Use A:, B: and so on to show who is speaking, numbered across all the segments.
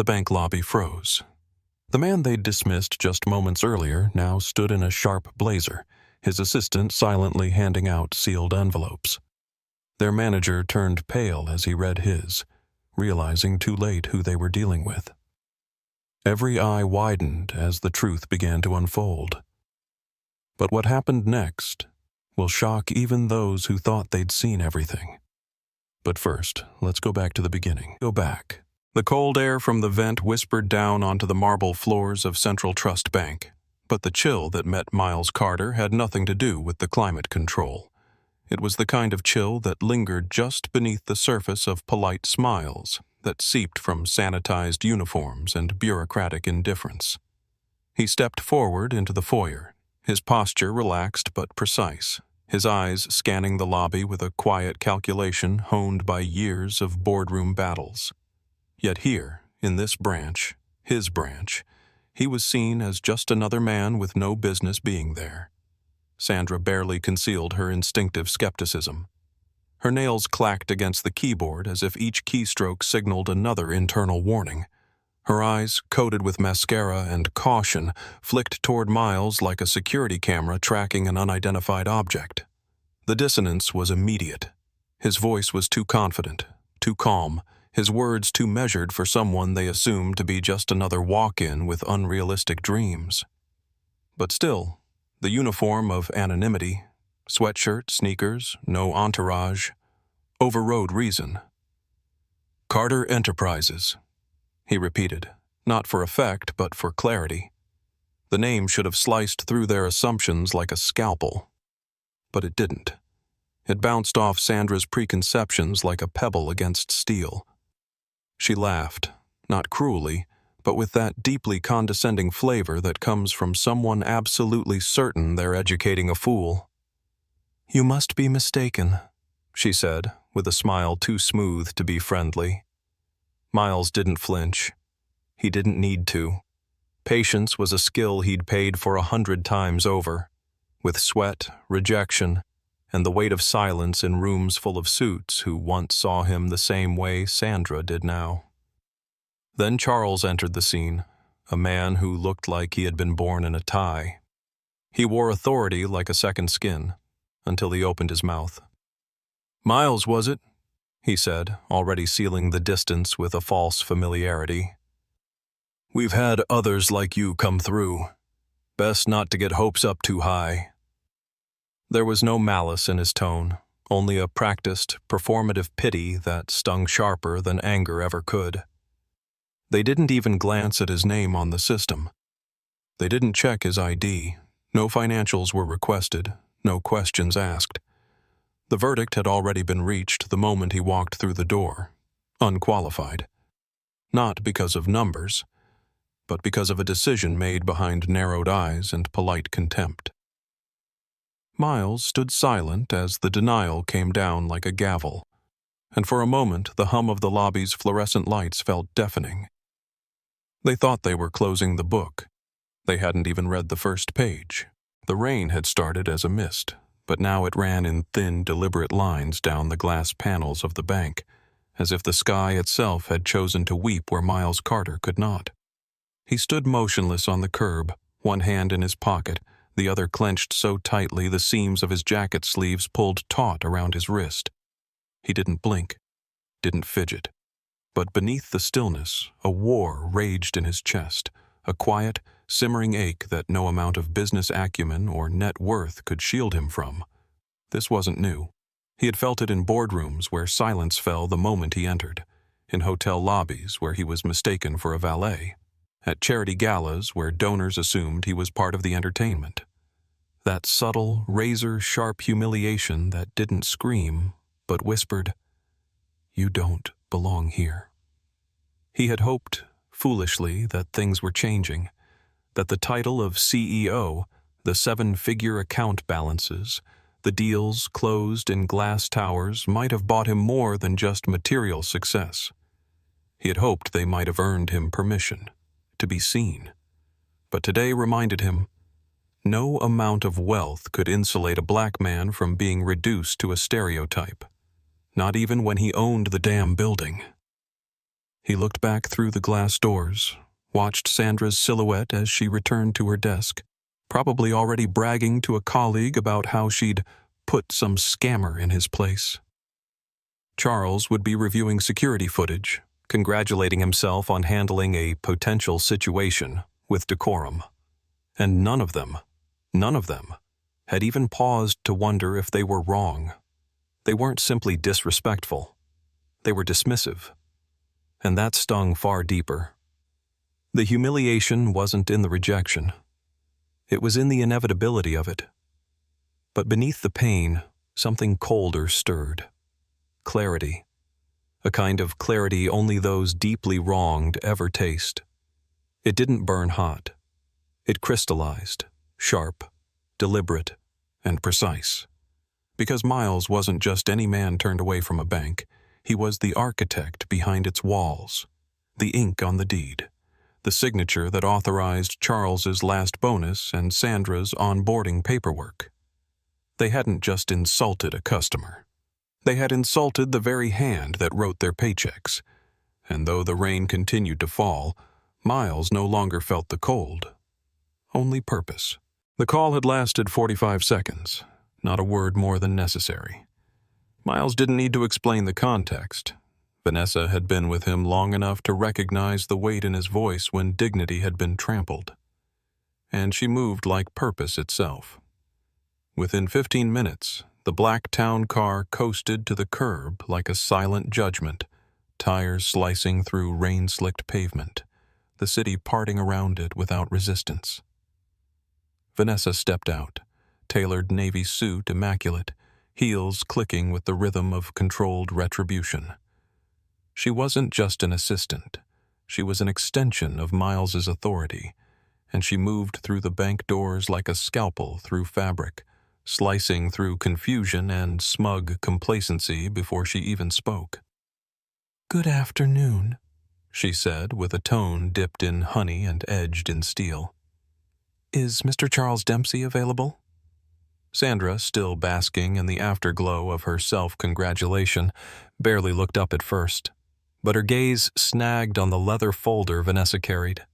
A: The bank lobby froze. The man they'd dismissed just moments earlier now stood in a sharp blazer, his assistant silently handing out sealed envelopes. Their manager turned pale as he read his, realizing too late who they were dealing with. Every eye widened as the truth began to unfold. But what happened next will shock even those who thought they'd seen everything. But first, let's go back to the beginning. Go back. The cold air from the vent whispered down onto the marble floors of Central Trust Bank, but the chill that met Miles Carter had nothing to do with the climate control. It was the kind of chill that lingered just beneath the surface of polite smiles that seeped from sanitized uniforms and bureaucratic indifference. He stepped forward into the foyer, his posture relaxed but precise, his eyes scanning the lobby with a quiet calculation honed by years of boardroom battles. Yet here, in this branch, his branch, he was seen as just another man with no business being there. Sandra barely concealed her instinctive skepticism. Her nails clacked against the keyboard as if each keystroke signaled another internal warning. Her eyes, coated with mascara and caution, flicked toward Miles like a security camera tracking an unidentified object. The dissonance was immediate. His voice was too confident, too calm, his words too measured for someone they assumed to be just another walk-in with unrealistic dreams. But still, the uniform of anonymity, sweatshirt, sneakers, no entourage, overrode reason. Carter Enterprises, he repeated, not for effect but for clarity. The name should have sliced through their assumptions like a scalpel. But it didn't. It bounced off Sandra's preconceptions like a pebble against steel. She laughed, not cruelly, but with that deeply condescending flavor that comes from someone absolutely certain they're educating a fool. "You must be mistaken," she said, with a smile too smooth to be friendly. Miles didn't flinch. He didn't need to. Patience was a skill he'd paid for 100 times over. With sweat, rejection, and the weight of silence in rooms full of suits who once saw him the same way Sandra did now. Then Charles entered the scene, a man who looked like he had been born in a tie. He wore authority like a second skin, until he opened his mouth. "Miles, was it?" he said, already sealing the distance with a false familiarity. "We've had others like you come through. Best not to get hopes up too high." There was no malice in his tone, only a practiced, performative pity that stung sharper than anger ever could. They didn't even glance at his name on the system. They didn't check his ID. No financials were requested, no questions asked. The verdict had already been reached the moment he walked through the door, unqualified. Not because of numbers, but because of a decision made behind narrowed eyes and polite contempt. Miles stood silent as the denial came down like a gavel, and for a moment the hum of the lobby's fluorescent lights felt deafening. They thought they were closing the book. They hadn't even read the first page. The rain had started as a mist, but now it ran in thin, deliberate lines down the glass panels of the bank, as if the sky itself had chosen to weep where Miles Carter could not. He stood motionless on the curb, one hand in his pocket, the other clenched so tightly the seams of his jacket sleeves pulled taut around his wrist. He didn't blink, didn't fidget. But beneath the stillness, a war raged in his chest, a quiet, simmering ache that no amount of business acumen or net worth could shield him from. This wasn't new. He had felt it in boardrooms where silence fell the moment he entered, in hotel lobbies where he was mistaken for a valet, at charity galas where donors assumed he was part of the entertainment. That subtle, razor-sharp humiliation that didn't scream, but whispered, "You don't belong here." He had hoped, foolishly, that things were changing, that the title of CEO, the 7-figure account balances, the deals closed in glass towers might have bought him more than just material success. He had hoped they might have earned him permission to be seen. But today reminded him, no amount of wealth could insulate a black man from being reduced to a stereotype, not even when he owned the damn building. He looked back through the glass doors, watched Sandra's silhouette as she returned to her desk, probably already bragging to a colleague about how she'd put some scammer in his place. Charles would be reviewing security footage, congratulating himself on handling a potential situation with decorum. And none of them, had even paused to wonder if they were wrong. They weren't simply disrespectful. They were dismissive. And that stung far deeper. The humiliation wasn't in the rejection. It was in the inevitability of it. But beneath the pain, something colder stirred. Clarity. A kind of clarity only those deeply wronged ever taste. It didn't burn hot. It crystallized, sharp, deliberate, and precise. Because Miles wasn't just any man turned away from a bank. He was the architect behind its walls, the ink on the deed, the signature that authorized Charles's last bonus and Sandra's onboarding paperwork. They hadn't just insulted a customer. They had insulted the very hand that wrote their paychecks. And though the rain continued to fall, Miles no longer felt the cold. Only purpose. The call had lasted 45 seconds, not a word more than necessary. Miles didn't need to explain the context. Vanessa had been with him long enough to recognize the weight in his voice when dignity had been trampled. And she moved like purpose itself. Within 15 minutes, the black town car coasted to the curb like a silent judgment, tires slicing through rain-slicked pavement, the city parting around it without resistance. Vanessa stepped out, tailored navy suit immaculate, heels clicking with the rhythm of controlled retribution. She wasn't just an assistant. She was an extension of Miles's authority, and she moved through the bank doors like a scalpel through fabric, slicing through confusion and smug complacency before she even spoke. "Good afternoon," she said with a tone dipped in honey and edged in steel. "Is Mr. Charles Dempsey available?" Sandra, still basking in the afterglow of her self-congratulation, barely looked up at first, but her gaze snagged on the leather folder Vanessa carried.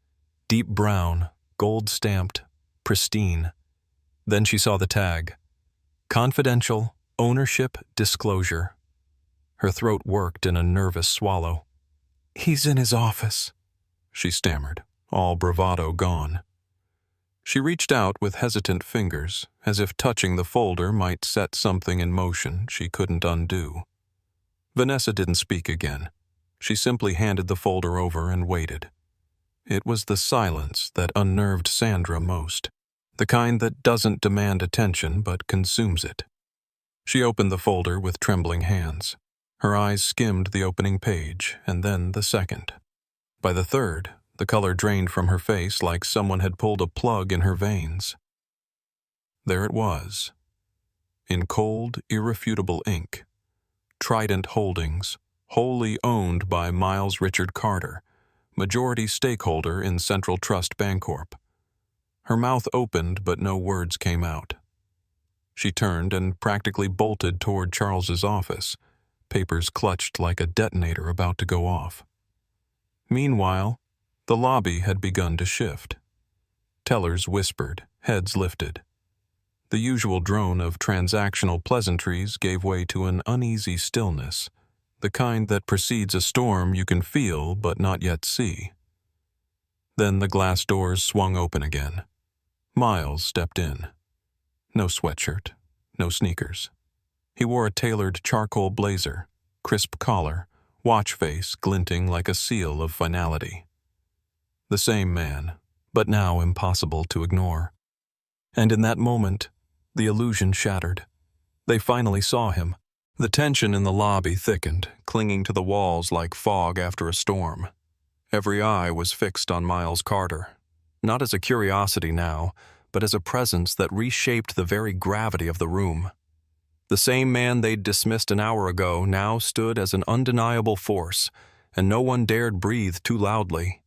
A: Deep brown, gold-stamped, pristine. Then she saw the tag. Confidential, ownership, disclosure. Her throat worked in a nervous swallow. "He's in his office," she stammered, all bravado gone. She reached out with hesitant fingers, as if touching the folder might set something in motion she couldn't undo. Vanessa didn't speak again. She simply handed the folder over and waited. It was the silence that unnerved Sandra most, the kind that doesn't demand attention but consumes it. She opened the folder with trembling hands. Her eyes skimmed the opening page, and then the second. By the third, the color drained from her face like someone had pulled a plug in her veins. There it was. In cold, irrefutable ink. Trident Holdings, wholly owned by Miles Richard Carter, majority stakeholder in Central Trust Bancorp. Her mouth opened, but no words came out. She turned and practically bolted toward Charles's office, papers clutched like a detonator about to go off. Meanwhile, the lobby had begun to shift. Tellers whispered, heads lifted. The usual drone of transactional pleasantries gave way to an uneasy stillness, the kind that precedes a storm you can feel but not yet see. Then the glass doors swung open again. Miles stepped in. No sweatshirt, no sneakers. He wore a tailored charcoal blazer, crisp collar, watch face glinting like a seal of finality. The same man, but now impossible to ignore. And in that moment, the illusion shattered. They finally saw him. The tension in the lobby thickened, clinging to the walls like fog after a storm. Every eye was fixed on Miles Carter, not as a curiosity now, but as a presence that reshaped the very gravity of the room. The same man they'd dismissed an hour ago now stood as an undeniable force, and no one dared breathe too loudly.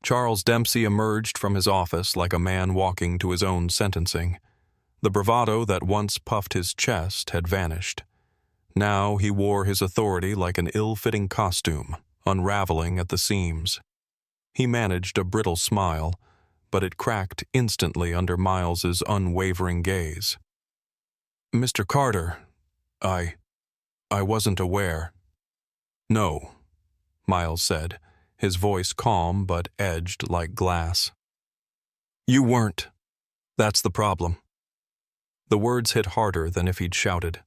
A: Charles Dempsey emerged from his office like a man walking to his own sentencing. The bravado that once puffed his chest had vanished. Now he wore his authority like an ill-fitting costume, unraveling at the seams. He managed a brittle smile, but it cracked instantly under Miles's unwavering gaze. "Mr. Carter, I wasn't aware." "No," Miles said, his voice calm but edged like glass. "You weren't. That's the problem." The words hit harder than if he'd shouted.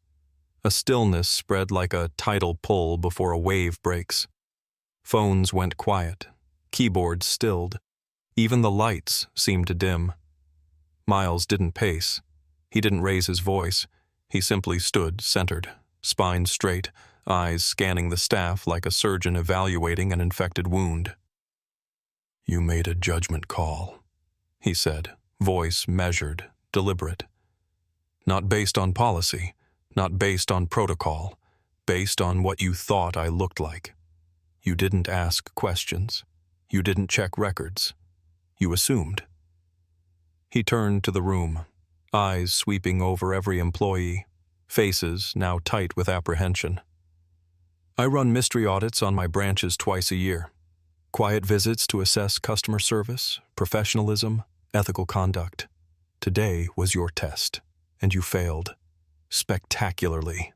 A: A stillness spread like a tidal pull before a wave breaks. Phones went quiet. Keyboards stilled. Even the lights seemed to dim. Miles didn't pace. He didn't raise his voice. He simply stood centered, spine straight, eyes scanning the staff like a surgeon evaluating an infected wound. "You made a judgment call," he said, voice measured, deliberate. "Not based on policy, not based on protocol, based on what you thought I looked like. You didn't ask questions. You didn't check records. You assumed." He turned to the room, eyes sweeping over every employee, faces now tight with apprehension. "I run mystery audits on my branches twice a year. Quiet visits to assess customer service, professionalism, ethical conduct. Today was your test, and you failed. Spectacularly."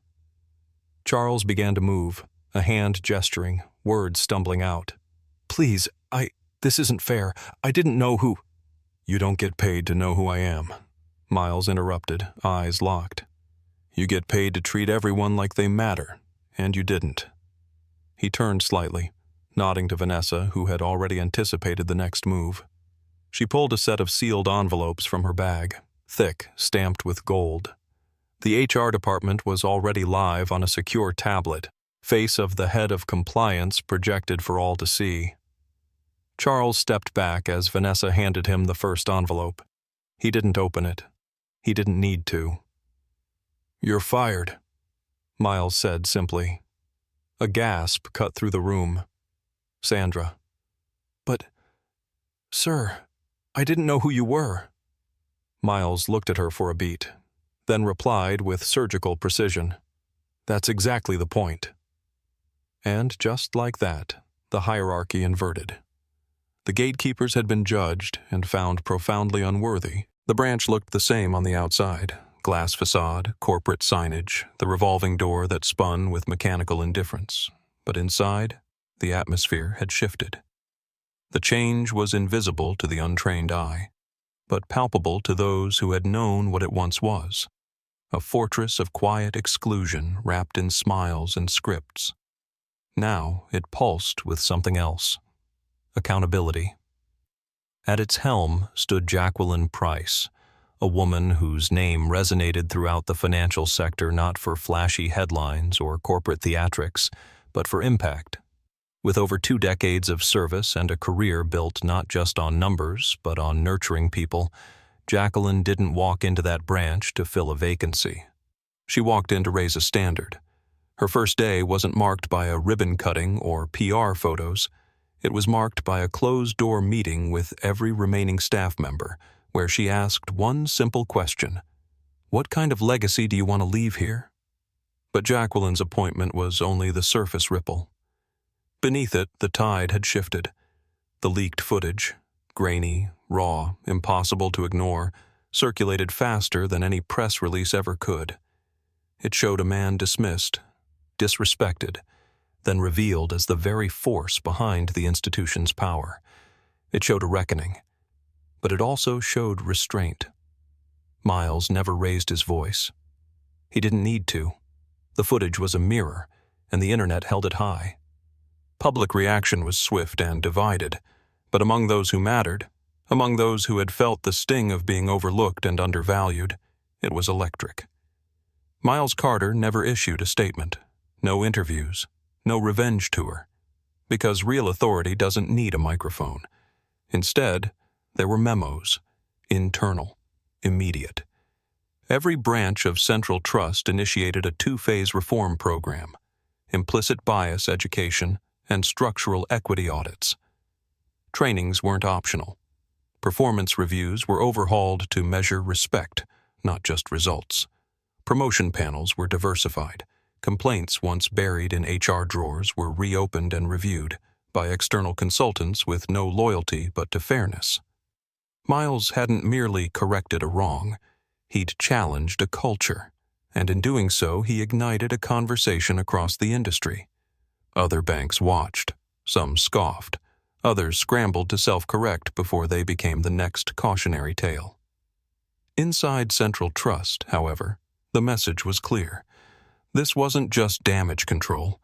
A: Charles began to move, a hand gesturing, words stumbling out. "Please, this isn't fair. I didn't know who—" "You don't get paid to know who I am," Miles interrupted, eyes locked. "You get paid to treat everyone like they matter, and you didn't." He turned slightly, nodding to Vanessa, who had already anticipated the next move. She pulled a set of sealed envelopes from her bag, thick, stamped with gold. The HR department was already live on a secure tablet, face of the head of compliance projected for all to see. Charles stepped back as Vanessa handed him the first envelope. He didn't open it. He didn't need to. "You're fired," Miles said simply. A gasp cut through the room. Sandra. "But, sir, I didn't know who you were." Miles looked at her for a beat, then replied with surgical precision. "That's exactly the point." And just like that, the hierarchy inverted. The gatekeepers had been judged and found profoundly unworthy. The branch looked the same on the outside. Glass facade, corporate signage, the revolving door that spun with mechanical indifference. But inside, the atmosphere had shifted. The change was invisible to the untrained eye, but palpable to those who had known what it once was. A fortress of quiet exclusion wrapped in smiles and scripts. Now it pulsed with something else. Accountability. At its helm stood Jacqueline Price, a woman whose name resonated throughout the financial sector not for flashy headlines or corporate theatrics, but for impact. With over 2 decades of service and a career built not just on numbers, but on nurturing people, Jacqueline didn't walk into that branch to fill a vacancy. She walked in to raise a standard. Her first day wasn't marked by a ribbon cutting or PR photos. It was marked by a closed-door meeting with every remaining staff member, where she asked one simple question: "What kind of legacy do you want to leave here?" But Jacqueline's appointment was only the surface ripple. Beneath it, the tide had shifted. The leaked footage, grainy, raw, impossible to ignore, circulated faster than any press release ever could. It showed a man dismissed, disrespected, then revealed as the very force behind the institution's power. It showed a reckoning, but it also showed restraint. Miles never raised his voice. He didn't need to. The footage was a mirror, and the internet held it high. Public reaction was swift and divided, but among those who mattered, among those who had felt the sting of being overlooked and undervalued, it was electric. Miles Carter never issued a statement, no interviews, no revenge tour, because real authority doesn't need a microphone. Instead, there were memos, internal, immediate. Every branch of Central Trust initiated a 2-phase reform program: implicit bias education and structural equity audits. Trainings weren't optional. Performance reviews were overhauled to measure respect, not just results. Promotion panels were diversified. Complaints once buried in HR drawers were reopened and reviewed by external consultants with no loyalty but to fairness. Miles hadn't merely corrected a wrong, he'd challenged a culture, and in doing so he ignited a conversation across the industry. Other banks watched, some scoffed, others scrambled to self-correct before they became the next cautionary tale. Inside Central Trust, however, the message was clear. This wasn't just damage control,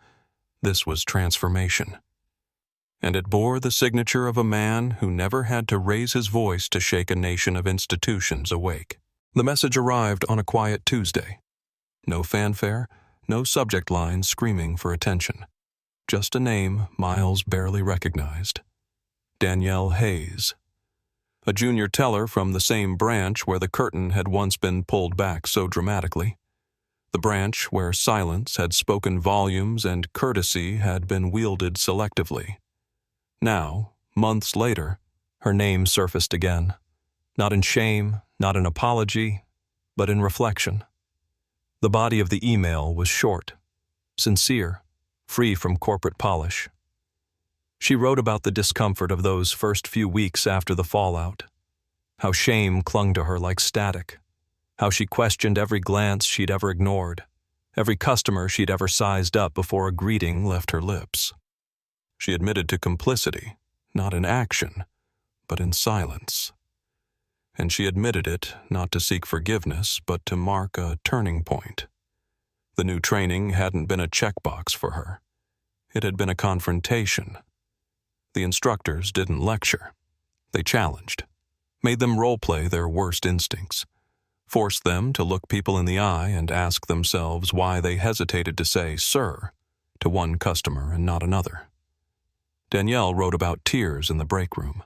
A: this was transformation. And it bore the signature of a man who never had to raise his voice to shake a nation of institutions awake. The message arrived on a quiet Tuesday. No fanfare, no subject line screaming for attention. Just a name Miles barely recognized. Danielle Hayes. A junior teller from the same branch where the curtain had once been pulled back so dramatically. The branch where silence had spoken volumes and courtesy had been wielded selectively. Now, months later, her name surfaced again. Not in shame, not in apology, but in reflection. The body of the email was short, sincere, free from corporate polish. She wrote about the discomfort of those first few weeks after the fallout, how shame clung to her like static, how she questioned every glance she'd ever ignored, every customer she'd ever sized up before a greeting left her lips. She admitted to complicity, not in action, but in silence. And she admitted it not to seek forgiveness, but to mark a turning point. The new training hadn't been a checkbox for her. It had been a confrontation. The instructors didn't lecture. They challenged, made them role-play their worst instincts, forced them to look people in the eye and ask themselves why they hesitated to say, "Sir," to one customer and not another. Danielle wrote about tears in the break room,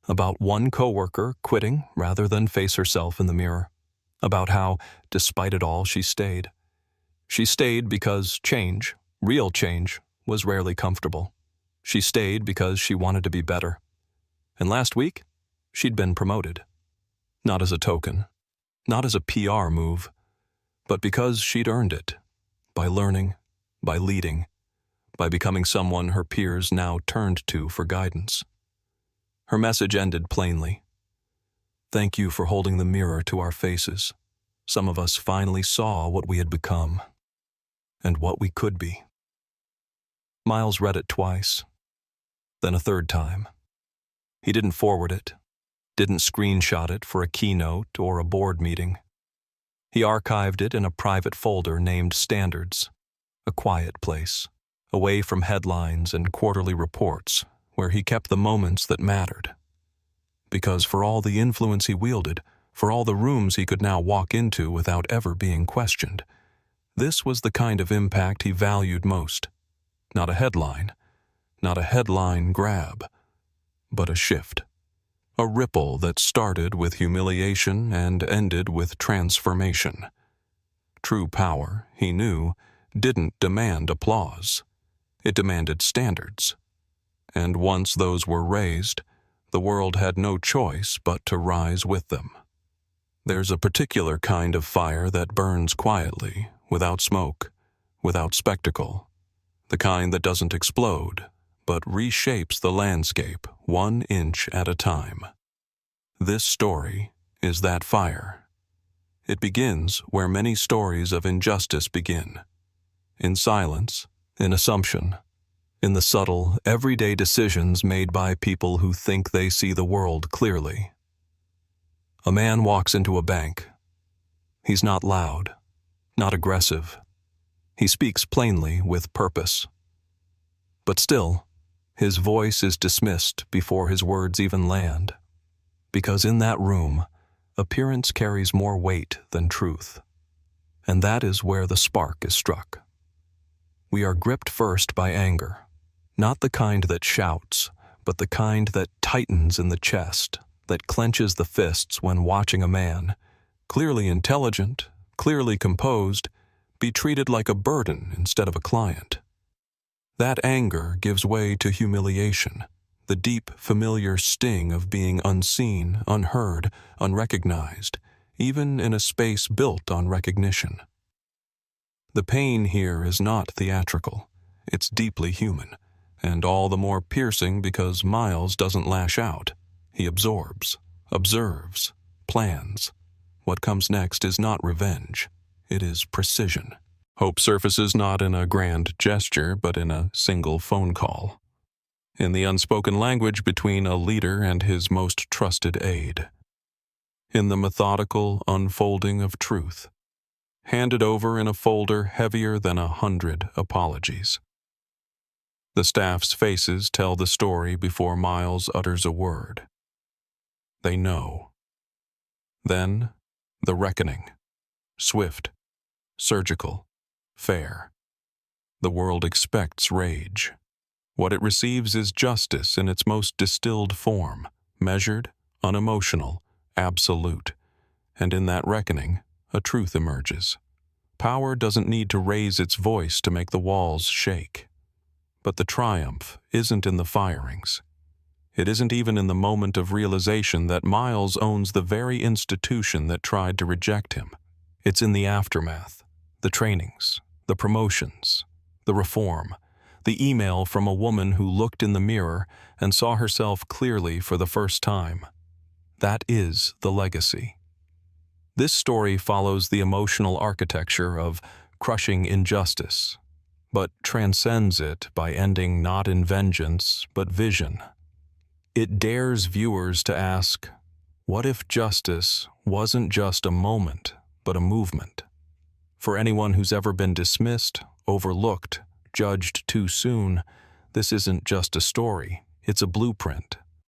A: about one coworker quitting rather than face herself in the mirror, about how, despite it all, she stayed. She stayed because change, real change, was rarely comfortable. She stayed because she wanted to be better. And last week, she'd been promoted. Not as a token, not as a PR move, but because she'd earned it, by learning, by leading, by becoming someone her peers now turned to for guidance. Her message ended plainly. Thank you for holding the mirror to our faces. Some of us finally saw what we had become, and what we could be. Miles read it twice, then a third time. He didn't forward it, didn't screenshot it for a keynote or a board meeting. He archived it in a private folder named Standards, a quiet place, away from headlines and quarterly reports, where he kept the moments that mattered. Because for all the influence he wielded, for all the rooms he could now walk into without ever being questioned, this was the kind of impact he valued most. Not a headline, not a headline grab, but a shift. A ripple that started with humiliation and ended with transformation. True power, he knew, didn't demand applause. It demanded standards. And once those were raised, the world had no choice but to rise with them. There's a particular kind of fire that burns quietly, without smoke, without spectacle. The kind that doesn't explode, but reshapes the landscape 1 inch at a time. This story is that fire. It begins where many stories of injustice begin. In silence, in assumption, in the subtle, everyday decisions made by people who think they see the world clearly. A man walks into a bank. He's not loud, not aggressive. He speaks plainly with purpose. But still, his voice is dismissed before his words even land. Because in that room, appearance carries more weight than truth. And that is where the spark is struck. We are gripped first by anger, not the kind that shouts, but the kind that tightens in the chest, that clenches the fists when watching a man, clearly intelligent, clearly composed, be treated like a burden instead of a client. That anger gives way to humiliation, the deep, familiar sting of being unseen, unheard, unrecognized, even in a space built on recognition. The pain here is not theatrical. It's deeply human, and all the more piercing because Miles doesn't lash out. He absorbs, observes, plans. What comes next is not revenge. It is precision. Hope surfaces not in a grand gesture, but in a single phone call. In the unspoken language between a leader and his most trusted aide. In the methodical unfolding of truth, handed over in a folder heavier than 100 apologies. The staff's faces tell the story before Miles utters a word. They know. Then, the reckoning. Swift, surgical, fair. The world expects rage. What it receives is justice in its most distilled form, measured, unemotional, absolute. And in that reckoning, a truth emerges. Power doesn't need to raise its voice to make the walls shake. But the triumph isn't in the firings. It isn't even in the moment of realization that Miles owns the very institution that tried to reject him. It's in the aftermath, the trainings, the promotions, the reform, the email from a woman who looked in the mirror and saw herself clearly for the first time. That is the legacy. This story follows the emotional architecture of crushing injustice, but transcends it by ending not in vengeance, but vision. It dares viewers to ask, what if justice wasn't just a moment, but a movement? For anyone who's ever been dismissed, overlooked, judged too soon, this isn't just a story, it's a blueprint,